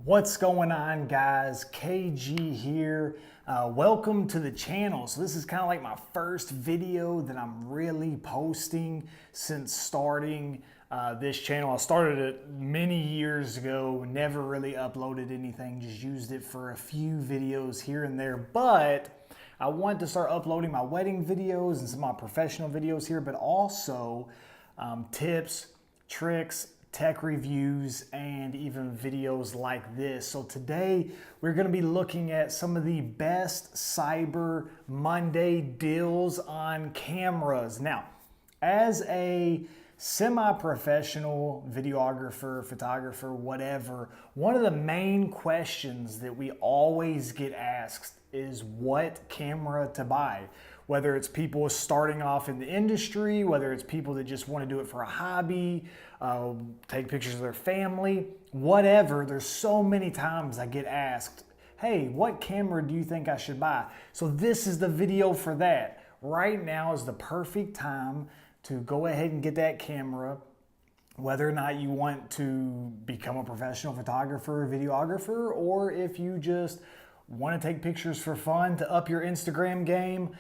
What's going on, guys? KG here. Welcome to the channel. So this is kind of like my first video that I'm really posting since starting this channel. I started it many years ago, never really uploaded anything, just used it for a few videos here and there. But I want to start uploading my wedding videos and some of my professional videos here, but also tips, tricks, tech reviews, and even videos like this. So today we're going to be looking at some of the best Cyber Monday deals on cameras. Now, as a semi-professional videographer, photographer, whatever, one of the main questions that we always get asked is what camera to buy. Whether it's people starting off in the industry, whether it's people that just want to do it for a hobby, take pictures of their family, whatever. There's so many times I get asked, hey, what camera do you think I should buy? So this is the video for that. Right now is the perfect time to go ahead and get that camera, whether or not you want to become a professional photographer or videographer, or if you just want to take pictures for fun to up your Instagram game,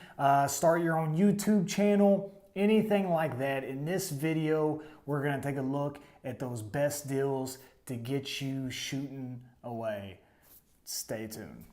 start your own YouTube channel, anything like that. In this video, we're going to take a look at those best deals to get you shooting away. Stay tuned.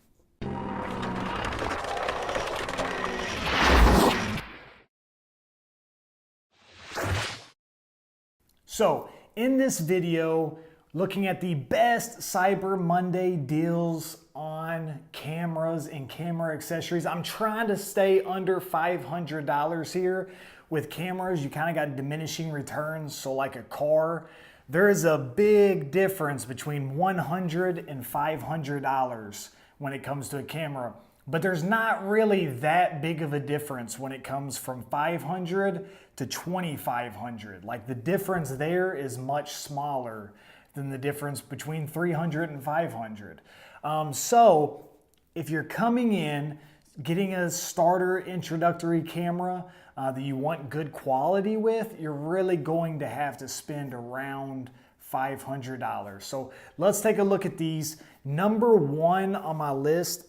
So in this video, looking at the best Cyber Monday deals on cameras and camera accessories. I'm trying to stay under $500 here. With cameras, you kind of got diminishing returns. So like a car, there is a big difference between $100 and $500 when it comes to a camera. But there's not really that big of a difference when it comes from $500 to $2,500. Like the difference there is much smaller than the difference between $300 and $500. So if you're coming in, getting a starter introductory camera that you want good quality with, you're really going to have to spend around $500. So let's take a look at these. Number one on my list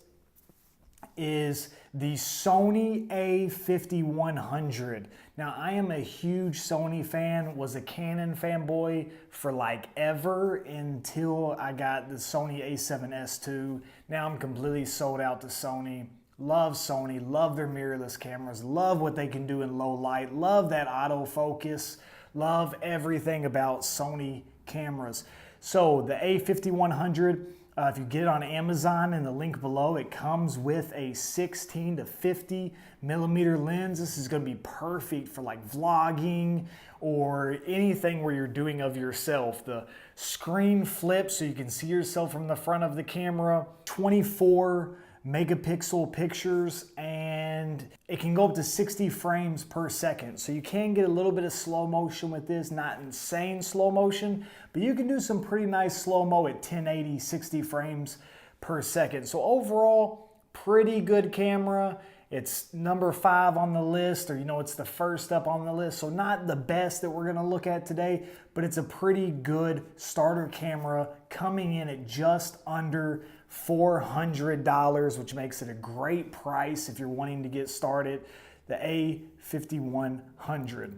is the Sony a5100. Now, I am a huge Sony fan, was a Canon fanboy for like ever until I got the Sony a7S II. Now I'm completely sold out to Sony. Love Sony, love their mirrorless cameras, love what they can do in low light, love that autofocus, love everything about Sony cameras. So the a5100, if you get it on Amazon in the link below, it comes with a 16 to 50 millimeter lens. This is going to be perfect for like vlogging or anything where you're doing of yourself. The screen flips so you can see yourself from the front of the camera. 24 megapixel pictures, and it can go up to 60 frames per second. So you can get a little bit of slow motion with this, not insane slow motion, but you can do some pretty nice slow-mo at 1080, 60 frames per second. So overall, pretty good camera. It's number 5 on the list, or it's the first up on the list. So not the best that we're gonna look at today, but it's a pretty good starter camera coming in at just under $400, which makes it a great price if you're wanting to get started. The a5100.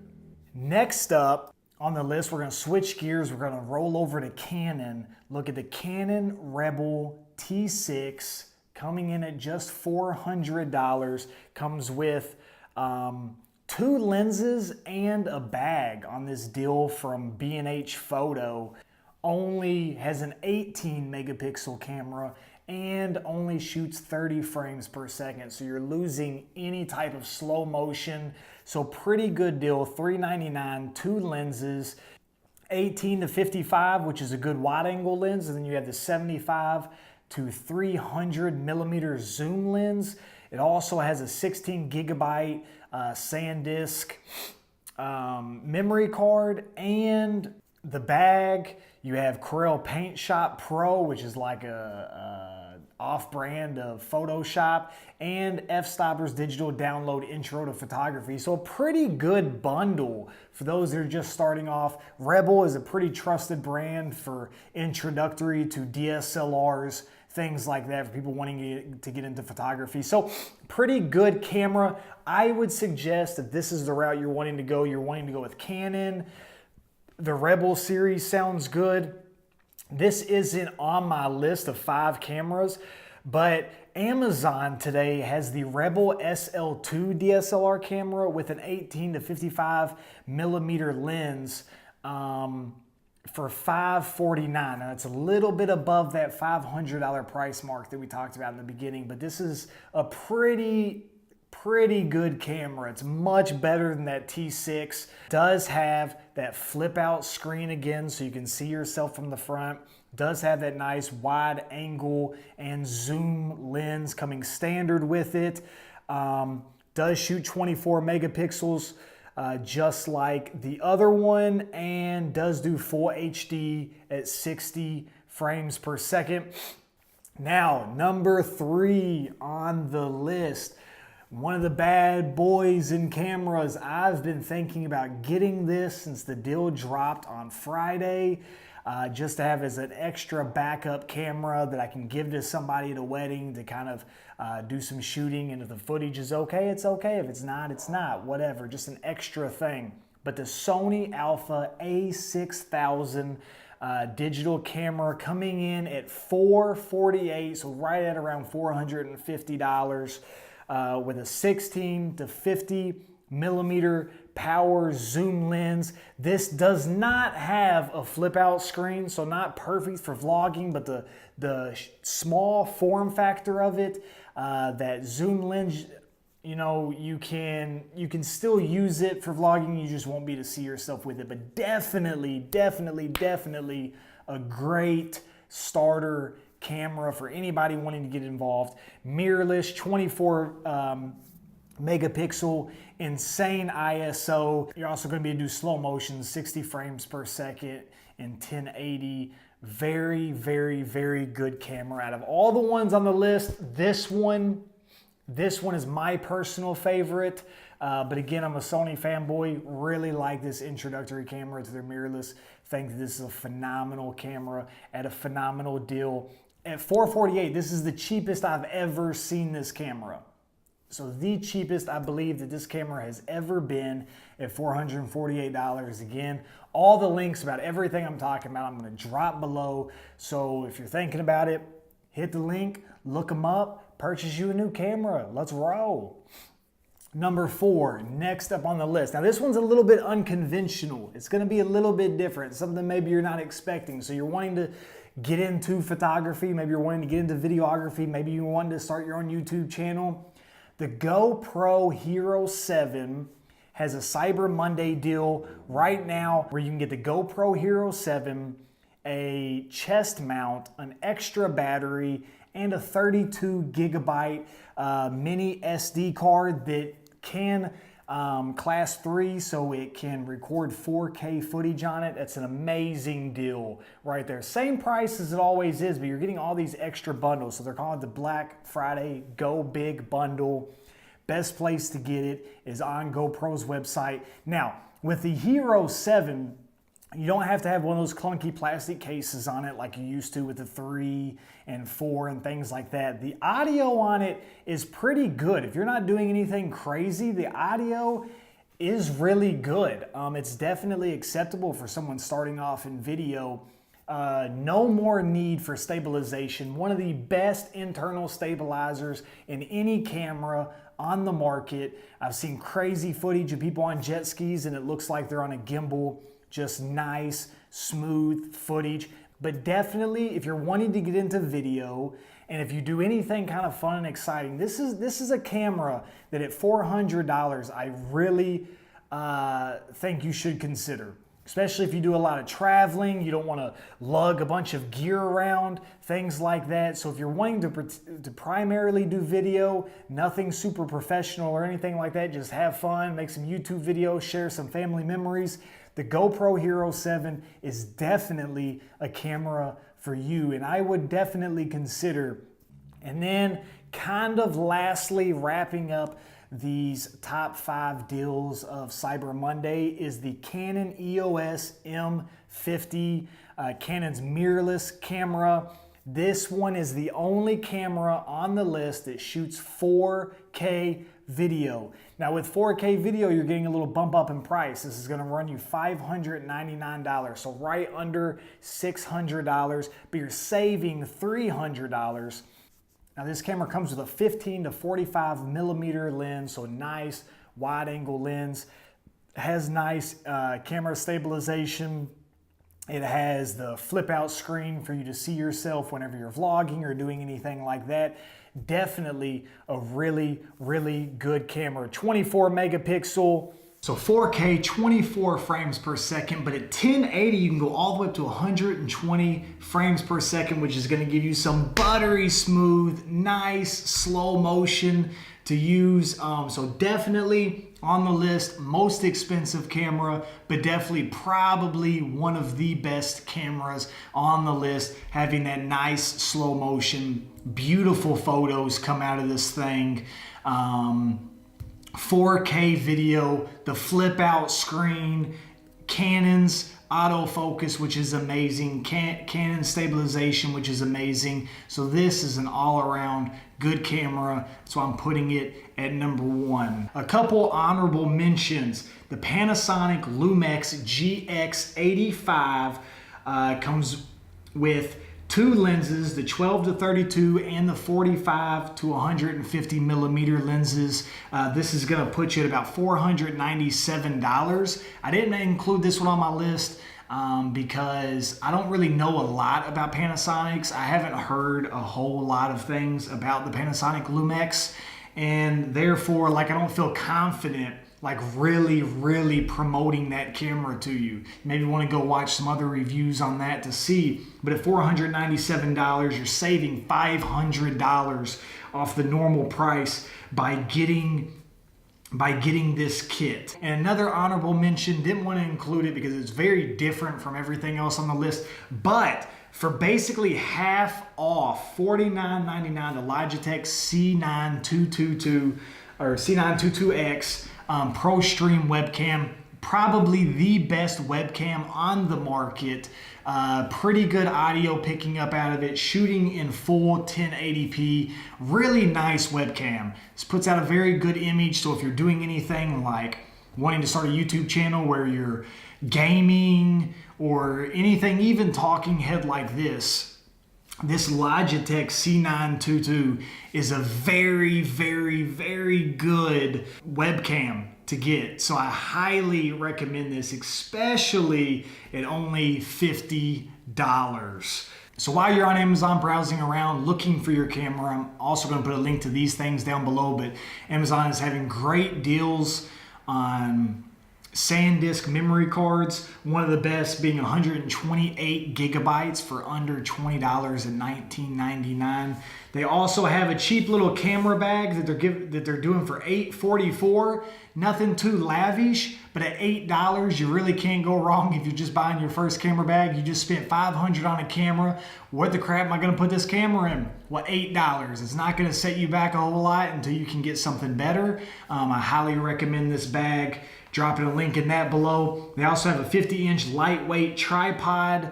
Next up on the list, we're going to switch gears. We're going to roll over to Canon. Look at the Canon Rebel T6 coming in at just $400. Comes with 2 lenses and a bag on this deal from B&H Photo. Only has an 18 megapixel camera and only shoots 30 frames per second. So you're losing any type of slow motion. So pretty good deal, $399, 2 lenses, 18 to 55, which is a good wide angle lens. And then you have the 75 to 300 millimeter zoom lens. It also has a 16 gigabyte SanDisk memory card, and the bag, you have Corel Paint Shop Pro, which is like a off-brand of Photoshop, and F-Stopper's digital download intro to photography. So a pretty good bundle for those that are just starting off. Rebel is a pretty trusted brand for introductory to DSLRs, things like that, for people wanting to get into photography. So pretty good camera. I would suggest if this is the route you're wanting to go with Canon. The Rebel series sounds good. This isn't on my list of 5 cameras, but Amazon today has the Rebel SL2 DSLR camera with an 18 to 55 millimeter lens for $549. Now it's a little bit above that $500 price mark that we talked about in the beginning, but this is a pretty good camera. It's much better than that T6. Does have that flip out screen again so you can see yourself from the front. Does have that nice wide angle and zoom lens coming standard with it. Does shoot 24 megapixels just like the other one, and does do full HD at 60 frames per second. Now, number 3 on the list. One of the bad boys in cameras. I've been thinking about getting this since the deal dropped on Friday, just to have as an extra backup camera that I can give to somebody at a wedding to kind of do some shooting, and if the footage is okay, it's okay. If it's not, it's not. Whatever, just an extra thing. But the Sony Alpha A6000 digital camera coming in at $448, so right at around $450. With a 16 to 50 millimeter power zoom lens. This does not have a flip out screen, so not perfect for vlogging, but the small form factor of it, that zoom lens, you know, you can still use it for vlogging, you just won't be able to see yourself with it. But definitely a great starter camera for anybody wanting to get involved. Mirrorless, 24 megapixel, insane ISO. You're also going to be able to do slow motion, 60 frames per second in 1080. Very good camera. Out of all the ones on the list, this one is my personal favorite. But again, I'm a Sony fanboy. Really like this introductory camera to their mirrorless. Think this is a phenomenal camera at a phenomenal deal. At $448, this is the cheapest I've ever seen this camera. So the cheapest I believe that this camera has ever been, at $448. Again, all the links about everything I'm talking about, I'm going to drop below. So if you're thinking about it, hit the link, look them up, purchase you a new camera. Let's roll. Number 4, next up on the list. Now this one's a little bit unconventional. It's going to be a little bit different, something maybe you're not expecting. So you're wanting to get into photography, maybe you're wanting to get into videography, maybe you want to start your own YouTube channel. The GoPro Hero 7 has a Cyber Monday deal right now where you can get the GoPro Hero 7, a chest mount, an extra battery, and a 32 gigabyte mini SD card that can class 3, so it can record 4K footage on it. That's an amazing deal right there. Same price as it always is, but you're getting all these extra bundles. So they're calling it the Black Friday Go Big Bundle. Best place to get it is on GoPro's website. Now, with the Hero 7, you don't have to have one of those clunky plastic cases on it like you used to with the 3 and 4 and things like that. The audio on it is pretty good. If you're not doing anything crazy, the audio is really good. It's definitely acceptable for someone starting off in video. No more need for stabilization. One of the best internal stabilizers in any camera on the market. I've seen crazy footage of people on jet skis and it looks like they're on a gimbal. Just nice, smooth footage. But definitely, if you're wanting to get into video, and if you do anything kind of fun and exciting, this is a camera that at $400, I really think you should consider. Especially if you do a lot of traveling, you don't want to lug a bunch of gear around, things like that. So if you're wanting to primarily do video, nothing super professional or anything like that, just have fun, make some YouTube videos, share some family memories, the GoPro Hero 7 is definitely a camera for you. And I would definitely consider And then kind of lastly, wrapping up these top 5 deals of Cyber Monday is the Canon EOS M50, Canon's mirrorless camera. This one is the only camera on the list that shoots 4K video. Now with 4K video, you're getting a little bump up in price. This is gonna run you $599, so right under $600, but you're saving $300. Now this camera comes with a 15 to 45 millimeter lens, so nice wide angle lens. It has nice camera stabilization. It has the flip out screen for you to see yourself whenever you're vlogging or doing anything like that. Definitely a really, really good camera. 24 megapixel. So 4K, 24 frames per second, but at 1080, you can go all the way up to 120 frames per second, which is gonna give you some buttery smooth, nice, slow motion to use. So definitely on the list, most expensive camera, but definitely probably one of the best cameras on the list, having that nice slow motion, beautiful photos come out of this thing. 4K video, the flip out screen, Canon's autofocus, which is amazing, Canon stabilization, which is amazing. So this is an all-around good camera, so I'm putting it at number 1. A couple honorable mentions. The Panasonic Lumix GX85 comes with 2 lenses, the 12 to 32 and the 45 to 150 millimeter lenses. This is gonna put you at about $497. I didn't include this one on my list because I don't really know a lot about Panasonics. I haven't heard a whole lot of things about the Panasonic Lumix, and therefore, like, I don't feel confident like really promoting that camera to you. Maybe want to go watch some other reviews on that to see. But at $497, you're saving $500 off the normal price by getting this kit. And another honorable mention, didn't want to include it because it's very different from everything else on the list, but for basically half off, $49.99, the Logitech C9222 or C922X Pro Stream webcam, probably the best webcam on the market. Pretty good audio picking up out of it, shooting in full 1080p, really nice webcam. This puts out a very good image, so if you're doing anything like wanting to start a YouTube channel where you're gaming or anything, even talking head like this Logitech C922 is a very good webcam to get. So I highly recommend this, especially at only $50. So while you're on Amazon browsing around looking for your camera, I'm also going to put a link to these things down below, but Amazon is having great deals on SanDisk memory cards, one of the best being 128 gigabytes for under $20 at $19.99. They also have a cheap little camera bag that they're doing for $8.44. Nothing too lavish, but at $8, you really can't go wrong if you're just buying your first camera bag. You just spent $500 on a camera. What the crap am I gonna put this camera in? Well, $8. It's not gonna set you back a whole lot until you can get something better. I highly recommend this bag. Dropping a link in that below. They also have a 50-inch lightweight tripod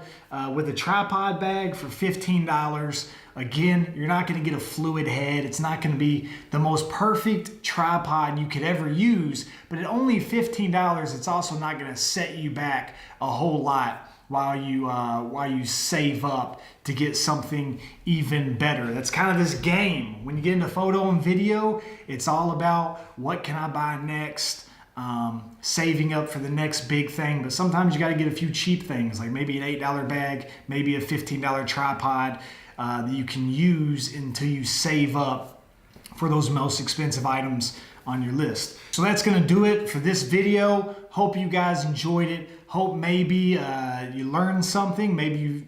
with a tripod bag for $15. Again, you're not going to get a fluid head. It's not going to be the most perfect tripod you could ever use, but at only $15, it's also not going to set you back a whole lot while you save up to get something even better. That's kind of this game. When you get into photo and video, it's all about what can I buy next? Saving up for the next big thing, but sometimes you got to get a few cheap things, like maybe an $8 bag, maybe a $15 tripod that you can use until you save up for those most expensive items on your list. So that's going to do it for this video. Hope you guys enjoyed it. Hope maybe you learned something. Maybe you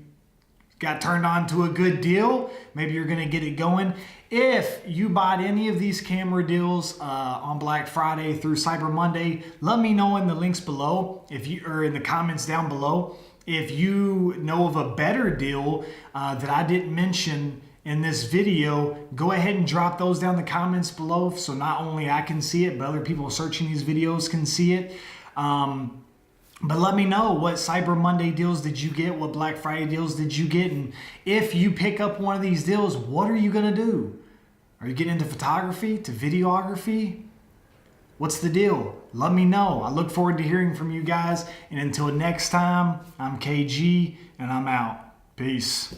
got turned on to a good deal. Maybe you're going to get it going. If you bought any of these camera deals on Black Friday through Cyber Monday, let me know in the links below, or in the comments down below, if you know of a better deal that I didn't mention in this video, go ahead and drop those down in the comments below so not only I can see it, but other people searching these videos can see it. But let me know, what Cyber Monday deals did you get? What Black Friday deals did you get? And if you pick up one of these deals, what are you gonna do? Are you getting into photography, to videography? What's the deal? Let me know. I look forward to hearing from you guys. And until next time, I'm KG and I'm out. Peace.